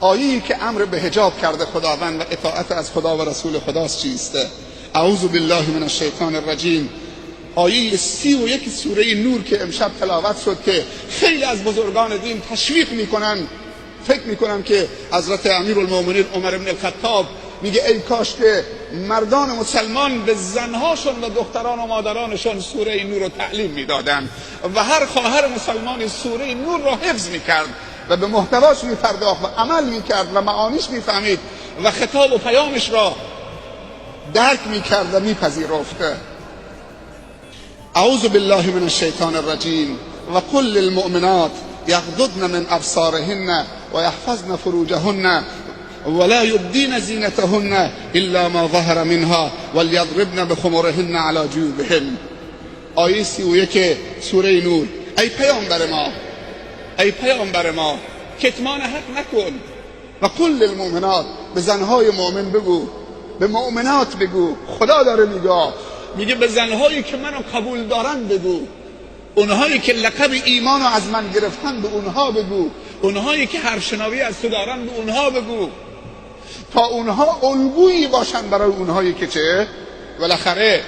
آیه‌ای که امر به حجاب کرده خداوند و اطاعت از خدا و رسول خداست چیست؟ اعوذ بالله من الشیطان الرجیم، آیه 31 سوره نور که امشب تلاوت شد که خیلی از بزرگان دین تشویق میکنن، فکر میکنم که حضرت امیرالمومنین عمر بن الخطاب میگه ای کاش که مردان مسلمان به زنهاشون و دختران و مادرانشون سوره نور رو تعلیم میدادن و هر خواهر مسلمانی سوره نور رو حفظ میکرد و به محتواش میپرداخت و عمل میکرد و معانیش میفهمید و خطاب و پیامش را درک میکرد و میپذیرفت. اعوذ بالله من الشیطان الرجیم و قل للمؤمنات یغضضن من ابصارهن و یحفظن فروجهن ولا یبدین زینتهن الا ما ظهر منها ولیضربن بخمرهن علی جیوبهن. آیه 31 سوره نور. ای پیامبر ما کتمان حق نکن و قل للمؤمنات، به زنهای مؤمن بگو، به مؤمنات بگو. خدا داره میگه به زنهایی که منو قبول دارن بگو، اونهایی که لقب ایمانو از من گرفتن به اونها بگو، اونهایی که حرف شنوی از تو دارن به اونها بگو، تا اونها الگویی باشن برای اونهایی که چه بالاخره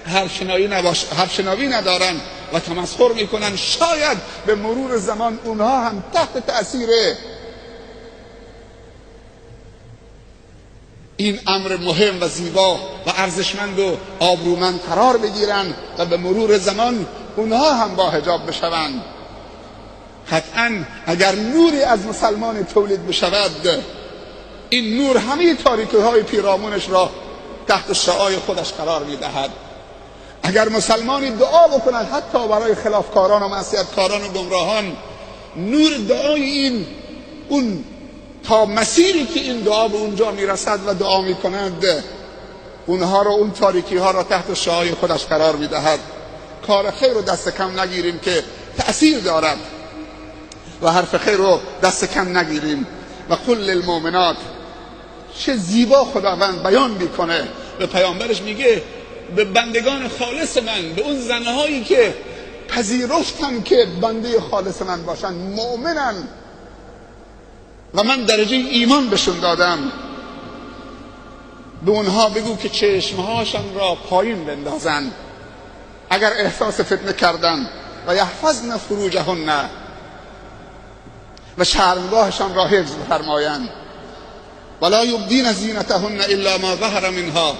حرف شنوی ندارن و تمسخر میکنن. شاید به مرور زمان اونها هم تحت تأثیر این امر مهم و زیبا و ارزشمند و آبرومند قرار بگیرن و به مرور زمان اونها هم با حجاب بشوند. قطعا اگر نوری از مسلمان تولید بشود، این نور همه تاریکی‌های پیرامونش را تحت شعاع خودش قرار میدهد. اگر مسلمانی دعا بکند حتی برای خلافکاران و معصیتکاران و گمراهان، نور دعای اون تا مسیری که این دعا به اونجا میرسد و دعا میکنند، اونها رو، اون تاریکی ها را تحت شعاع خودش قرار میدهد. کار خیر رو دست کم نگیریم که تأثیر دارد و حرف خیر رو دست کم نگیریم. و قل للمؤمنات، چه زیبا خداوند بیان میکنه، به پیامبرش میگه به بندگان خالص من، به اون زنهایی که پذیرفتن که بنده خالص من باشن، مؤمنن و من درجه ایمان بهشون دادم، به اونها بگو که چشمهاشان را پایین بندازن اگر احساس فتنه کردن و یحفظن فروجهن، و شرمگاهشان را حفظ فرمایند. ولا یبدین زینتهن الا ما ظهر منها،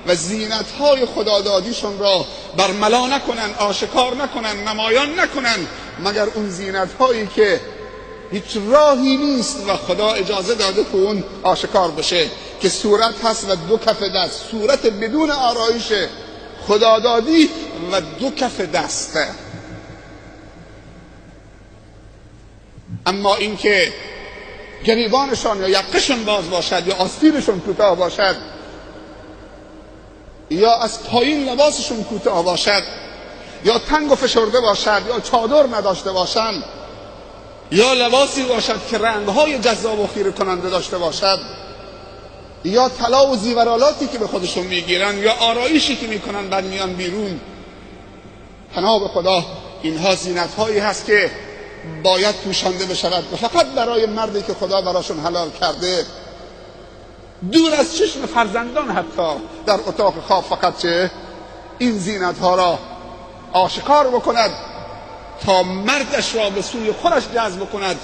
و زینتهای خدادادیشون را برملا نکنن، آشکار نکنن، نمایان نکنن، مگر اون زینتهایی که هیچ راهی نیست و خدا اجازه داده که اون آشکار بشه، که صورت هست و دو کف دست، صورت بدون آرایش، خدادادی و دو کف دست. اما اینکه گریبانشان یا یقشون باز باشد یا آستینشون کوتاه باشد یا از پایین لباسشون کوتاه باشد یا تنگ و فشرده باشد یا چادر نداشته باشند یا لباسی باشد که رنگهای جذاب و خیره کننده داشته باشد یا طلا و زیورالاتی که به خودشون میگیرن یا آرایشی که میکنن بعد میان بیرون، پناه به خدا اینها زینت‌هایی هست که باید پوشانده بشود و فقط برای مردی که خدا براشون حلال کرده، دور از چشم فرزندان حتی در اتاق خواب، فقط چه این زینت‌ها را آشکار بکند تا مردش را به سوی خودش جذب کند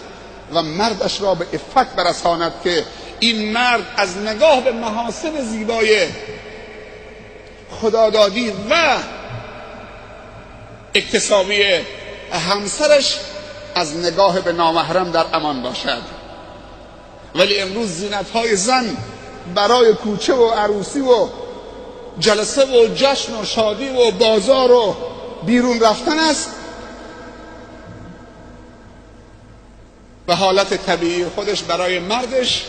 و مردش را به عفت برساند، که این مرد از نگاه به محاسن زیبای خدادادی و اکتسابی همسرش از نگاه به نامحرم در امان باشد. ولی امروز زینت‌های زن برای کوچه و عروسی و جلسه و جشن و شادی و بازار و بیرون رفتن است و حالت طبیعی خودش برای مردش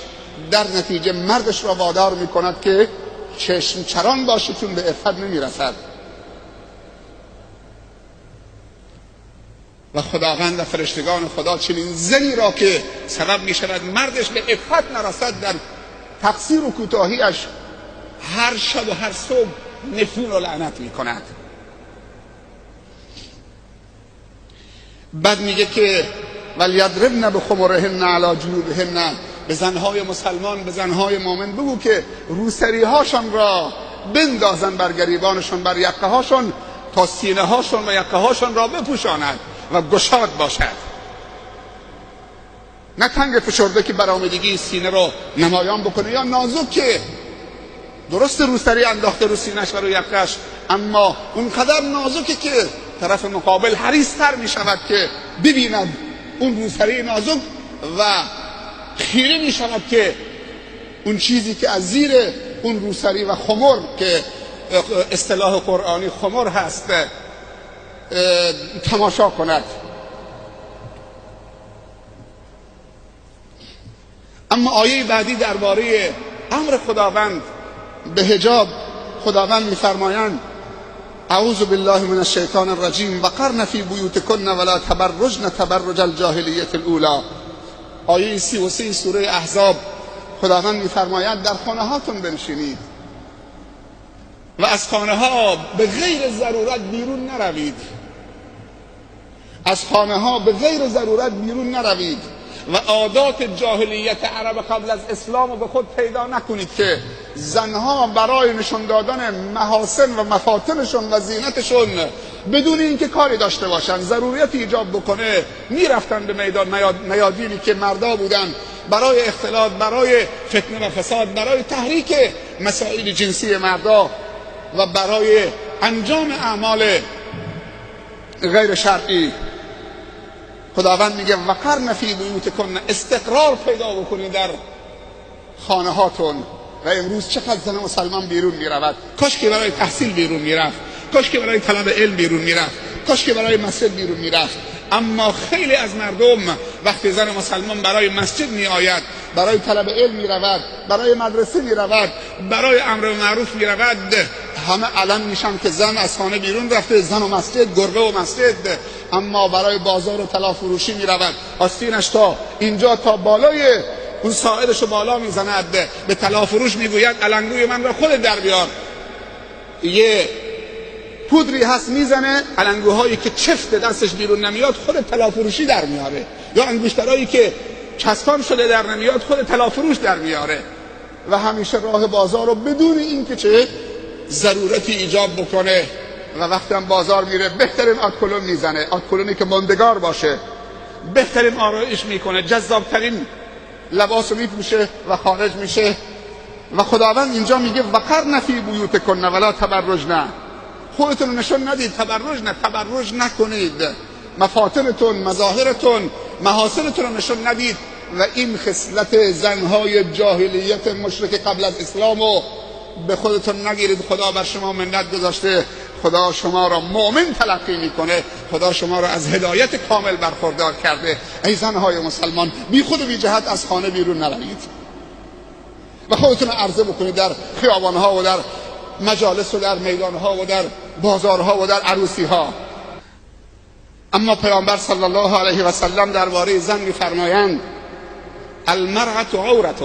در نتیجه مردش را وادار می‌کند که چشم چران باشه، چون به عفت نمی‌رسد. و خداوند و فرشتگان خدا چنین زنی را که سبب می‌شود مردش به عفت نرسد در تقصیر و کوتاهیش، هر شب و هر صبح نفرین و لعنت می‌کند. بعد میگه که ولیضربن بخمرهن علی جیوبهن. به زنهای مسلمان، به زنهای مؤمن بگو که روسری هاشون را بندازن بر گریبانشون، بر یقه هاشون، تا سینه هاشون و یقه هاشون را بپوشاند و گشاد باشد، نه تنگ فشرده که برآمدگی سینه رو نمایان بکنه، یا نازک که درست روسری انداخته رو سینه‌اش و رو یقه‌اش، اما اونقدر نازکه که طرف مقابل حریص‌تر می شود که ببیند اون روسری نازک و خیره می شود که اون چیزی که از زیر اون روسری و خمر که اصطلاح قرآنی خمر هست تماشا کند. اما آیه بعدی درباره امر خداوند به حجاب، خداوند می‌فرمایند اعوذ بالله من الشیطان الرجیم وقرن فی بیوتکن ولا تبرجن تبرج الجاهلیة الاولی. آیه 33 سوره احزاب، خداوند می‌فرماید در خانه هاتون بنشینید و از خانه ها به غیر ضرورت بیرون نروید، از خانه ها به غیر ضرورت بیرون نروید و عادات جاهلیت عرب قبل از اسلام رو به خود پیدا نکنید که زنها برای نشون دادن محاسن و مفاتنشون و زینتشون بدون اینکه کاری داشته باشن، ضروریت ایجاب بکنه، میرفتن به میدان میادینی که مردا بودن برای اختلاط، برای فتنه و فساد، برای تحریک مسائل جنسی مردا و برای انجام اعمال غیر شرعی. خداوند میگه وقرن فی بیوتکن، استقرار پیدا بکنید در خانه هاتون. و امروز چقدر زن مسلمان بیرون میرود، کاش که برای تحصیل بیرون میرفت، کاش که برای طلب علم بیرون میرفت، کاش که برای مسجد بیرون میرفت. اما خیلی از مردم وقتی زن مسلمان برای مسجد میآید، برای طلب علم میرود، برای مدرسه میرود، برای امر معروف میرود، همه علم میشن که زن از خانه بیرون رفته، زن و مسجد، گربه و مسجد. اما برای بازار و طلا فروشی میرود، آستینش تا اینجا تا بالای اون ساعدش رو بالا میزند، به طلا فروش میگوید علنگوی من را خود در بیار. یه پودری هست میزنه، علنگوهایی که چفت دستش بیرون نمیاد خود طلا فروشی در میاره، یا انگشترهایی که چسبان شده در نمیاد خود طلا فروش در میاره و همیشه راه بازار رو بدون اینکه چه ضرورتی ایجاب بکنه. و وقتی هم بازار میره بهترین آتکلون میزنه، آتکلونی که ماندگار باشه، بهترین آرایش میکنه، جذابترین لباس رو میپوشه و خارج میشه. و خداوند اینجا میگه وقرن فی بیوتکن ولا تبرجن، خودتون رو نشون ندید، تبرج نکنید، مفاتنتون، مظاهرتون، محاسنتون رو نشون ندید. و این خصلت زنهای جاهلیت مشرک قبل از اسلامو به خودتون نگیرید. خدا بر شما منت گذاشته، خدا شما را مؤمن تلقی میکنه، خدا شما را از هدایت کامل برخوردار کرده. ای زنهای مسلمان، بی خود و بی جهت از خانه بیرون نروید و خودتون عرضه بکنید در خیابانها و در مجالس و در میدانها و در بازارها و در عروسیها. اما پیامبر صلی الله علیه و سلم درباره زن میفرمایند المرأة عورة،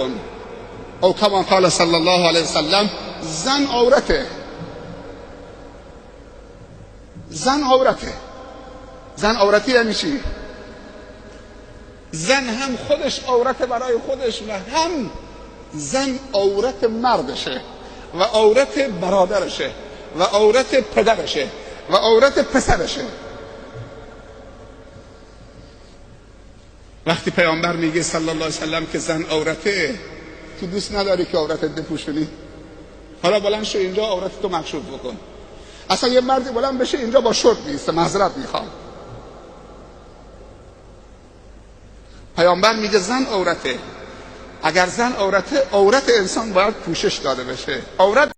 او کما قال صلی الله علیه و سلم زن عورته. زن عورته. زن عورتی یعنی چی؟ زن هم خودش عورت برای خودش و هم زن عورت مردشه و عورت برادرشه و عورت پدرشه و عورت پسرشه. وقتی پیامبر میگه صلی الله علیه و سلم که زن عورته، تو دوست نداری که عورتت بپوشونی؟ حالا بلند شو اینجا عورتتو مکشوف بکن. اصلا یه مردی بلند بشه اینجا با شورت نیسته، معذرت میخوام. پیامبر میگه زن عورته. اگر زن عورته، عورت انسان باید پوشش داده بشه. عورت